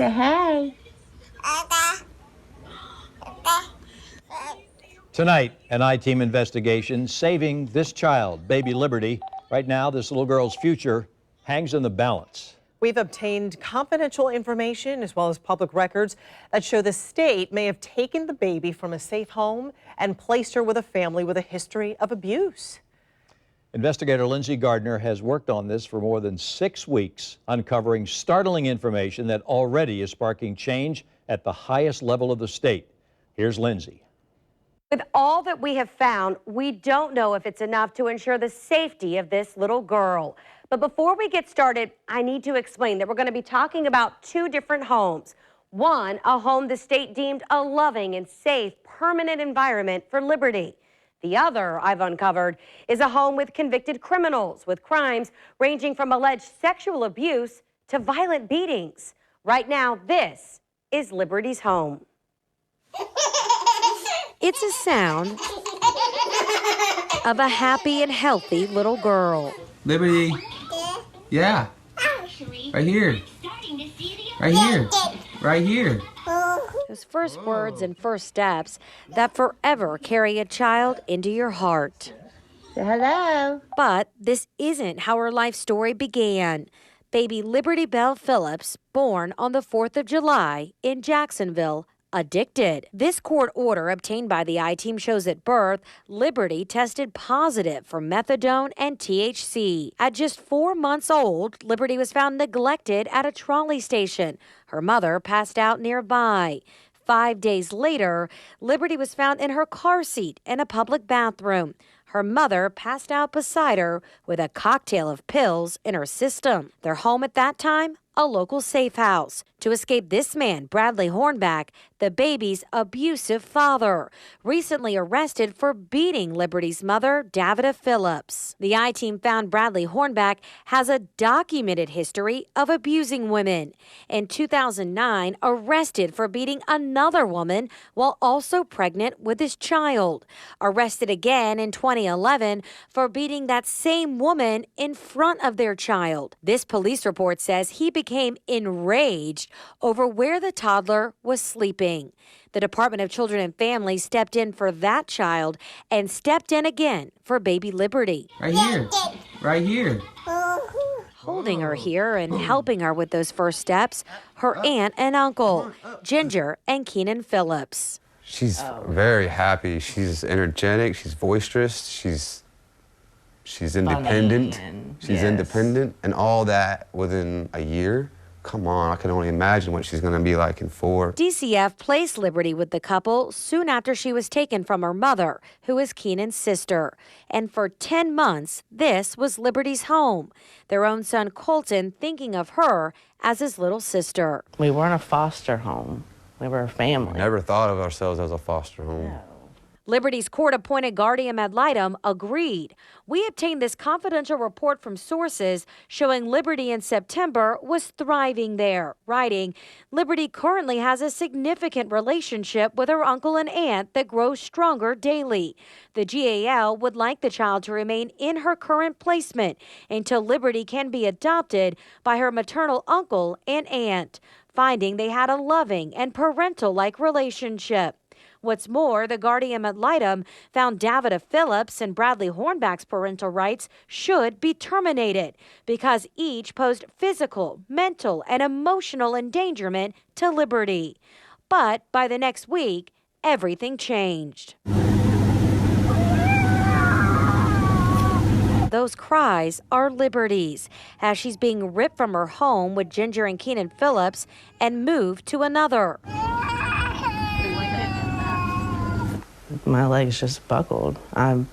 Say hey. Tonight, an I-Team investigation saving this child, baby Liberty. Right now, this little girl's future hangs in the balance. We've obtained confidential information as well as public records that show the state may have taken the baby from a safe home and placed her with a family with a history of abuse. Investigator Lynnsey Gardner has worked on this for more than 6 weeks, uncovering startling information that already is sparking change at the highest level of the state. Here's Lynnsey. With all that we have found, we don't know if it's enough to ensure the safety of this little girl. But before we get started, I need to explain that we're going to be talking about 2 different homes. One, a home the state deemed a loving and safe, permanent environment for Liberty. The other I've uncovered is a home with convicted criminals with crimes ranging from alleged sexual abuse to violent beatings. Right now, this is Liberty's home. It's a sound of a happy and healthy little girl. Liberty. Yeah. Right here. Right here. Right here. Those first words and first steps that forever carry a child into your heart. Say hello. But this isn't how her life story began. Baby Liberty Bell Phillips, born on the 4th of July in Jacksonville, addicted. This court order obtained by the I-Team shows at birth, Liberty tested positive for methadone and THC. At just 4 months old, Liberty was found neglected at a trolley station. Her mother passed out nearby. 5 days later, Liberty was found in her car seat in a public bathroom. Her mother passed out beside her with a cocktail of pills in her system. Their home at that time, a local safe house. To escape this man, Bradley Hornback, the baby's abusive father, recently arrested for beating Liberty's mother, Davida Phillips. The I-Team found Bradley Hornback has a documented history of abusing women. In 2009, arrested for beating another woman while also pregnant with his child. Arrested again in 2011 for beating that same woman in front of their child. This police report says he became enraged over where the toddler was sleeping. The Department of Children and Families stepped in for that child and stepped in again for baby Liberty. Right here. Right here. Holding her here and helping her with those first steps, her aunt and uncle, Ginger and Keenan Phillips. She's very happy. She's energetic. She's boisterous. She's independent. She's independent, and all that within a year. Come on, I can only imagine what she's going to be like in 4. DCF placed Liberty with the couple soon after she was taken from her mother, who is Keenan's sister. And for 10 months, this was Liberty's home. Their own son, Colton, thinking of her as his little sister. We weren't a foster home. We were a family. Never thought of ourselves as a foster home. No. Liberty's court-appointed guardian ad litem agreed. We obtained this confidential report from sources showing Liberty in September was thriving there, writing, Liberty currently has a significant relationship with her uncle and aunt that grows stronger daily. The GAL would like the child to remain in her current placement until Liberty can be adopted by her maternal uncle and aunt, finding they had a loving and parental-like relationship. What's more, the guardian ad litem found Davida Phillips and Bradley Hornback's parental rights should be terminated because each posed physical, mental, and emotional endangerment to Liberty. But by the next week, everything changed. Those cries are Liberty's, as she's being ripped from her home with Ginger and Keenan Phillips and moved to another. My legs just buckled. And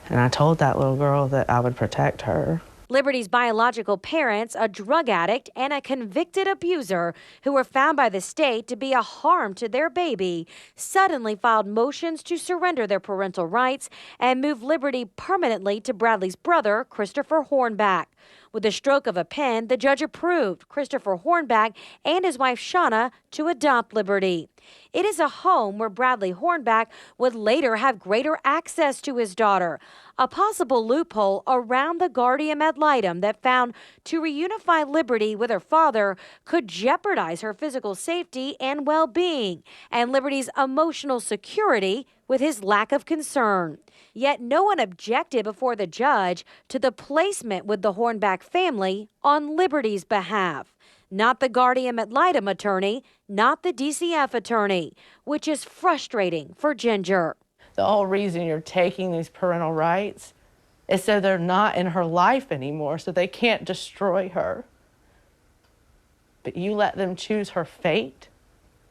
I told that little girl that I would protect her. Liberty's biological parents, a drug addict and a convicted abuser who were found by the state to be a harm to their baby, suddenly filed motions to surrender their parental rights and move Liberty permanently to Bradley's brother, Christopher Hornback. With a stroke of a pen, the judge approved Christopher Hornback and his wife Shauna to adopt Liberty. It is a home where Bradley Hornback would later have greater access to his daughter, a possible loophole around the guardian ad litem that found to reunify Liberty with her father could jeopardize her physical safety and well-being and Liberty's emotional security with his lack of concern. Yet no one objected before the judge to the placement with the Hornback family on Liberty's behalf. Not the guardian ad litem attorney, not the DCF attorney, which is frustrating for Ginger. The whole reason you're taking these parental rights is so they're not in her life anymore, so they can't destroy her. But you let them choose her fate?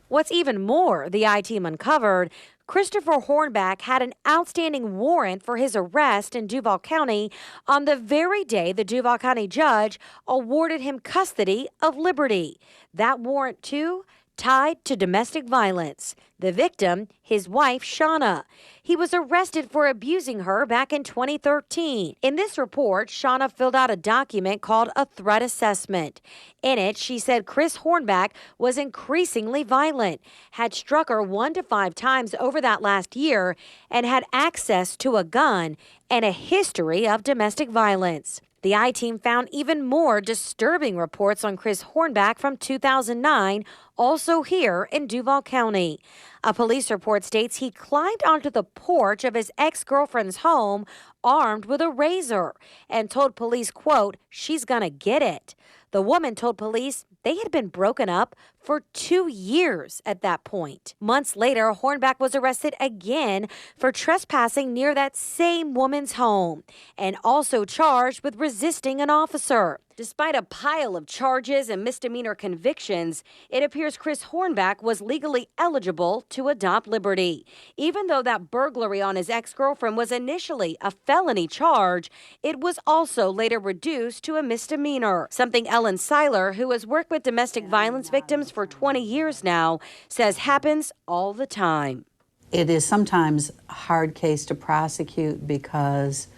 What's even more, the I-team uncovered, Christopher Hornback had an outstanding warrant for his arrest in Duval County on the very day the Duval County judge awarded him custody of Liberty. That warrant, too, tied to domestic violence. The victim, his wife, Shauna. He was arrested for abusing her back in 2013. In this report, Shauna filled out a document called a threat assessment. In it, she said Chris Hornback was increasingly violent, had struck her 1 to 5 times over that last year, and had access to a gun and a history of domestic violence. The I-team found even more disturbing reports on Chris Hornback from 2009, also here in Duval County. A police report states he climbed onto the porch of his ex-girlfriend's home armed with a razor and told police, quote, "She's gonna get it." The woman told police they had been broken up for 2 years at that point. Months later, Hornback was arrested again for trespassing near that same woman's home and also charged with resisting an officer. Despite a pile of charges and misdemeanor convictions, it appears Chris Hornback was legally eligible to adopt Liberty. Even though that burglary on his ex-girlfriend was initially a felony charge, it was also later reduced to a misdemeanor. Something Ellen Seiler, who has worked with domestic violence victims for 20 years now, says happens all the time. It is sometimes a hard case to prosecute because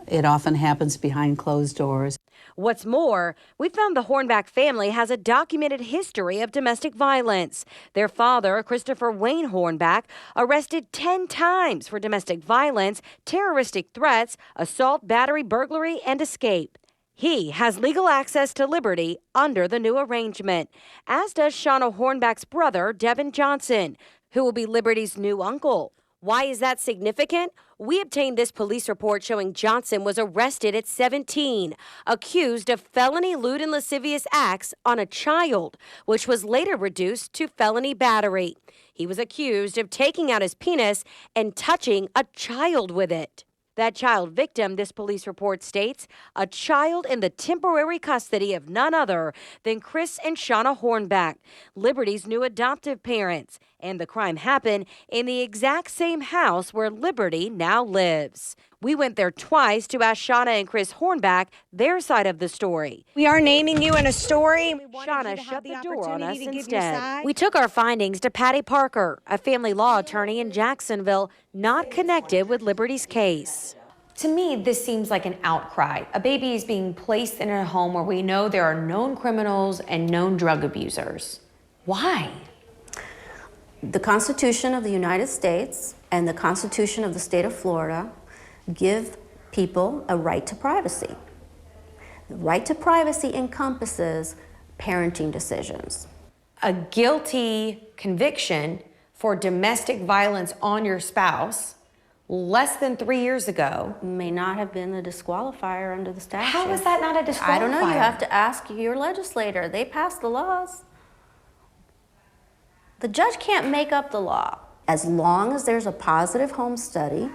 it often happens behind closed doors. What's more, we found the Hornback family has a documented history of domestic violence. Their father, Christopher Wayne Hornback, arrested 10 times for domestic violence, terroristic threats, assault, battery, burglary, and escape. He has legal access to Liberty under the new arrangement, as does Shauna Hornback's brother, Devin Johnson, who will be Liberty's new uncle. Why is that significant? We obtained this police report showing Johnson was arrested at 17, accused of felony lewd and lascivious acts on a child, which was later reduced to felony battery. He was accused of taking out his penis and touching a child with it. That child victim, this police report states, a child in the temporary custody of none other than Chris and Shauna Hornback, Liberty's new adoptive parents. And the crime happened in the exact same house where Liberty now lives. We went there twice to ask Shauna and Chris Hornback their side of the story. We are naming you in a story. Shauna shut the door on us instead. We took our findings to Patty Parker, a family law attorney in Jacksonville, not connected with Liberty's case. To me, this seems like an outcry. A baby is being placed in a home where we know there are known criminals and known drug abusers. Why? The Constitution of the United States and the Constitution of the state of Florida give people a right to privacy. The right to privacy encompasses parenting decisions. A guilty conviction for domestic violence on your spouse less than 3 years ago may not have been a disqualifier under the statute. How is that not a disqualifier? I don't know. You have to ask your legislator. They passed the laws. The judge can't make up the law. As long as there's a positive home study,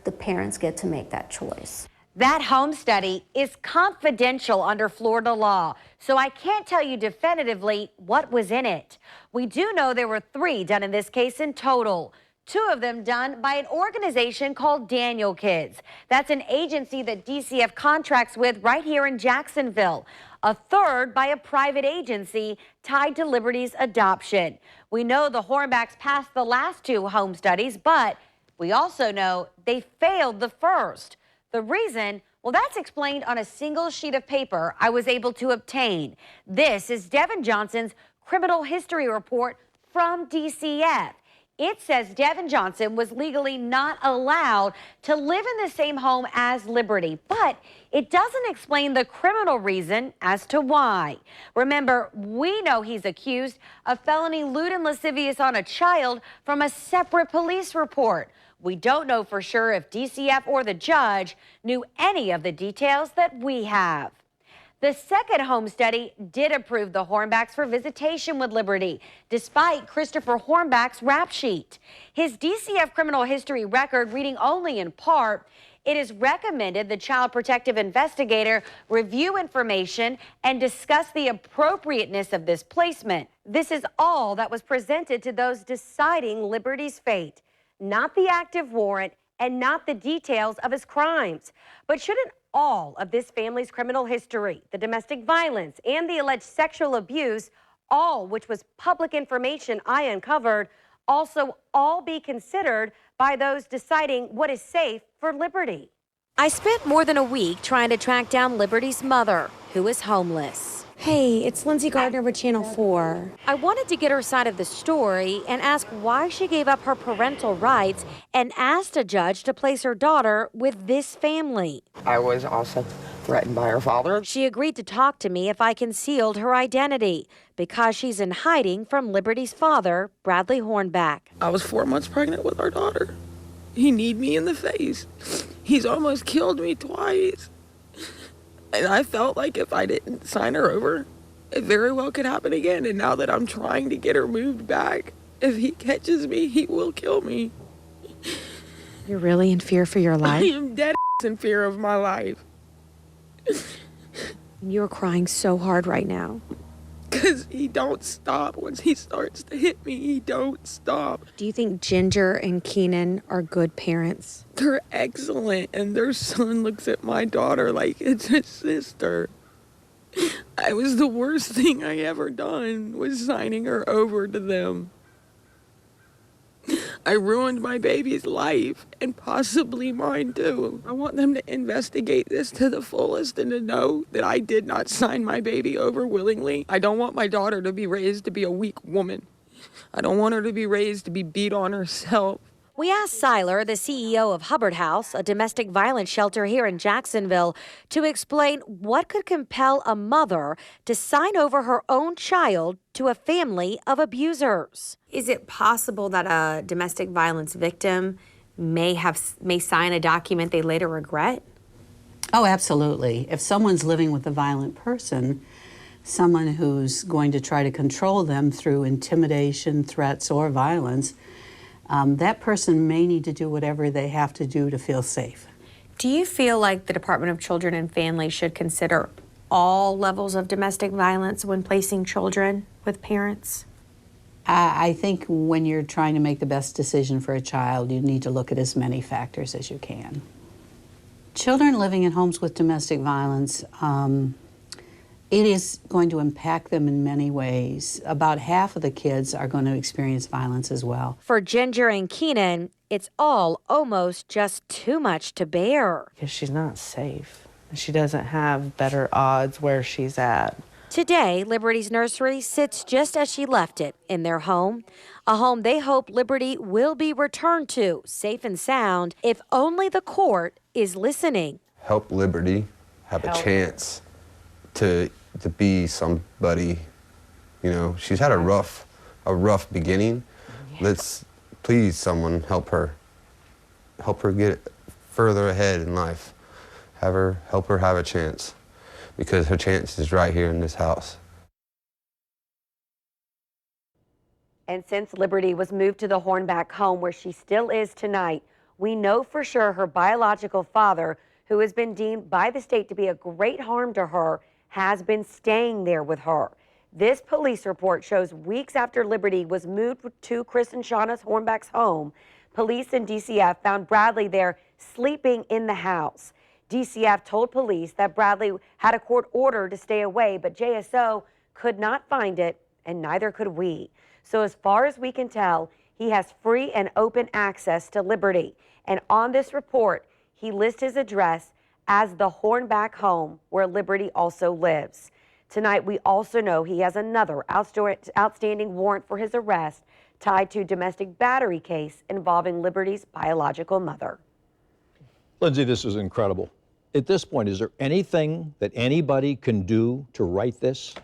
the parents get to make that choice. That home study is confidential under Florida law, so I can't tell you definitively what was in it. We do know there were 3 done in this case in total. 2 of them done by an organization called Daniel Kids. That's an agency that DCF contracts with right here in Jacksonville. A 3rd by a private agency tied to Liberty's adoption. We know the Hornbacks passed the last 2 home studies, but we also know they failed the first. The reason Well, that's explained on a single sheet of paper I was able to obtain. This is Devin Johnson's criminal history report from DCF. It says Devin Johnson was legally not allowed to live in the same home as Liberty, but it doesn't explain the criminal reason as to why. Remember, we know he's accused of felony lewd and lascivious on a child from a separate police report. We don't know for sure if DCF or the judge knew any of the details that we have. The second home study did approve the Hornbacks for visitation with Liberty, despite Christopher Hornback's rap sheet. His DCF criminal history record reading only in part, it is recommended the child protective investigator review information and discuss the appropriateness of this placement. This is all that was presented to those deciding Liberty's fate, not the active warrant and not the details of his crimes. But shouldn't all of this family's criminal history, the domestic violence and the alleged sexual abuse, all which was public information I uncovered, also all be considered by those deciding what is safe for Liberty? I spent more than a week trying to track down Liberty's mother, who is homeless. Hey, it's Lynnsey Gardner with Channel 4. I wanted to get her side of the story and ask why she gave up her parental rights and asked a judge to place her daughter with this family. I was also threatened by her father. She agreed to talk to me if I concealed her identity because she's in hiding from Liberty's father, Bradley Hornback. I was 4 months pregnant with our daughter. He kneed me in the face. He's almost killed me twice. And I felt like if I didn't sign her over, it very well could happen again. And now that I'm trying to get her moved back, if he catches me, he will kill me. You're really in fear for your life? I am dead in fear of my life. You're crying so hard right now. Because he don't stop. Once he starts to hit me, he don't stop. Do you think Ginger and Keenan are good parents? They're excellent, and their son looks at my daughter like it's his sister. I was the worst thing I ever done was signing her over to them. I ruined my baby's life and possibly mine too. I want them to investigate this to the fullest and to know that I did not sign my baby over willingly. I don't want my daughter to be raised to be a weak woman. I don't want her to be raised to be beat on herself. We asked Seiler, the CEO of Hubbard House, a domestic violence shelter here in Jacksonville, to explain what could compel a mother to sign over her own child to a family of abusers. Is it possible that a domestic violence victim may sign a document they later regret? Oh, absolutely. If someone's living with a violent person, someone who's going to try to control them through intimidation, threats, or violence, that person may need to do whatever they have to do to feel safe. Do you feel like the Department of Children and Families should consider all levels of domestic violence when placing children with parents? I think when you're trying to make the best decision for a child, you need to look at as many factors as you can. Children living in homes with domestic violence, it is going to impact them in many ways. About half of the kids are going to experience violence as well. For Ginger and Keenan, it's all almost just too much to bear. Because she's not safe. She doesn't have better odds where she's at. Today, Liberty's nursery sits just as she left it, in their home, a home they hope Liberty will be returned to, safe and sound, if only the court is listening. Help Liberty have a chance to be somebody. You know, she's had a rough beginning. Let's please someone help her get further ahead in life. Help her have a chance, because her chance is right here in this house. And since Liberty was moved to the Hornback home where she still is tonight, we know for sure her biological father, who has been deemed by the state to be a great harm to her, has been staying there with her. This police report shows weeks after Liberty was moved to Chris and Shauna's Hornback's home, police and DCF found Bradley there sleeping in the house. DCF told police that Bradley had a court order to stay away, but JSO could not find it, and neither could we. So as far as we can tell, he has free and open access to Liberty. And on this report, he lists his address as the Hornback home where Liberty also lives. Tonight, we also know he has another outstanding warrant for his arrest tied to a domestic battery case involving Liberty's biological mother. Lynnsey, this is incredible. At this point, is there anything that anybody can do to right this?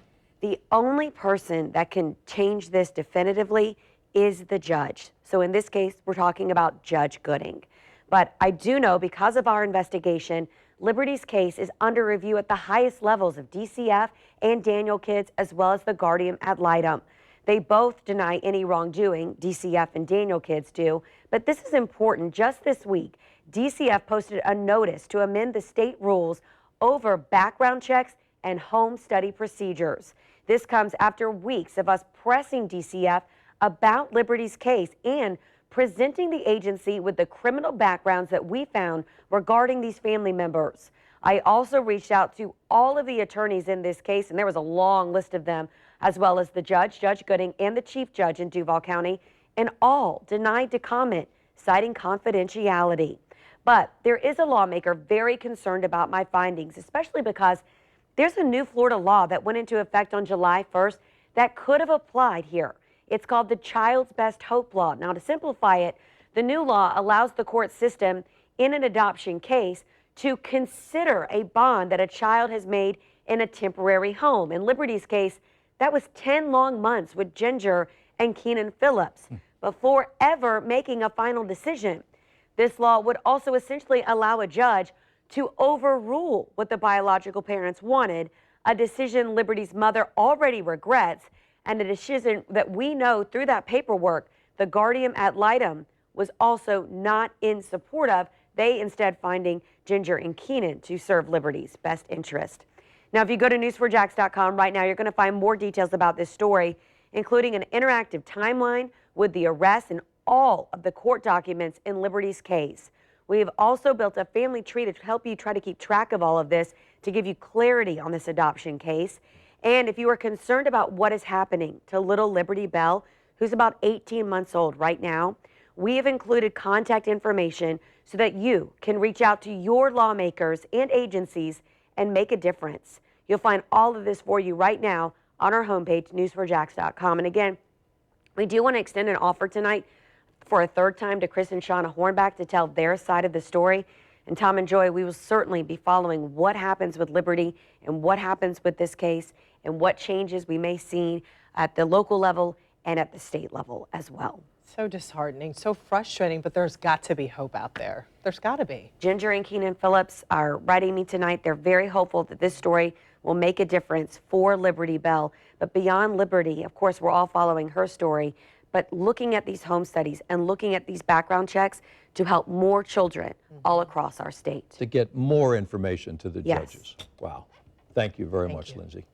The only person that can change this definitively is the judge. So in this case, we're talking about Judge Gooding. But I do know, because of our investigation, Liberty's case is under review at the highest levels of DCF and Daniel Kids, as well as the guardian ad litem. They both deny any wrongdoing, DCF and Daniel Kids do. But this is important. Just this week, DCF posted a notice to amend the state rules over background checks and home study procedures. This comes after weeks of us pressing DCF about Liberty's case and presenting the agency with the criminal backgrounds that we found regarding these family members. I also reached out to all of the attorneys in this case, and there was a long list of them, as well as the judge, Judge Gooding, and the chief judge in Duval County, and all denied to comment, citing confidentiality. But there is a lawmaker very concerned about my findings, especially because there's a new Florida law that went into effect on July 1st that could have applied here. It's called the Child's Best Hope Law. Now, to simplify it, the new law allows the court system in an adoption case to consider a bond that a child has made in a temporary home. In Liberty's case, that was 10 long months with Ginger and Keenan Phillips before ever making a final decision. This law would also essentially allow a judge to overrule what the biological parents wanted, a decision Liberty's mother already regrets, and a decision that we know through that paperwork the guardian ad litem was also not in support of, they instead finding Ginger and Keenan to serve Liberty's best interest. Now, if you go to news4jax.com right now, you're going to find more details about this story, including an interactive timeline with the arrest and all of the court documents in Liberty's case. We have also built a family tree to help you try to keep track of all of this, to give you clarity on this adoption case. And if you are concerned about what is happening to little Liberty Bell, who's about 18 months old right now, we have included contact information so that you can reach out to your lawmakers and agencies and make a difference. You'll find all of this for you right now on our homepage, news4jax.com. And again, we do want to extend an offer tonight for a third time to Chris and Shauna Hornback to tell their side of the story. And Tom and Joy, we will certainly be following what happens with Liberty and what happens with this case and what changes we may see at the local level and at the state level as well. So disheartening, so frustrating, but there's got to be hope out there. There's got to be. Ginger and Keenan Phillips are writing me tonight. They're very hopeful that this story will make a difference for Liberty Bell. But beyond Liberty, of course, we're all following her story, but looking at these home studies and looking at these background checks to help more children all across our state. To get more information to the Yes. judges. Wow. Thank you very much, Lynnsey.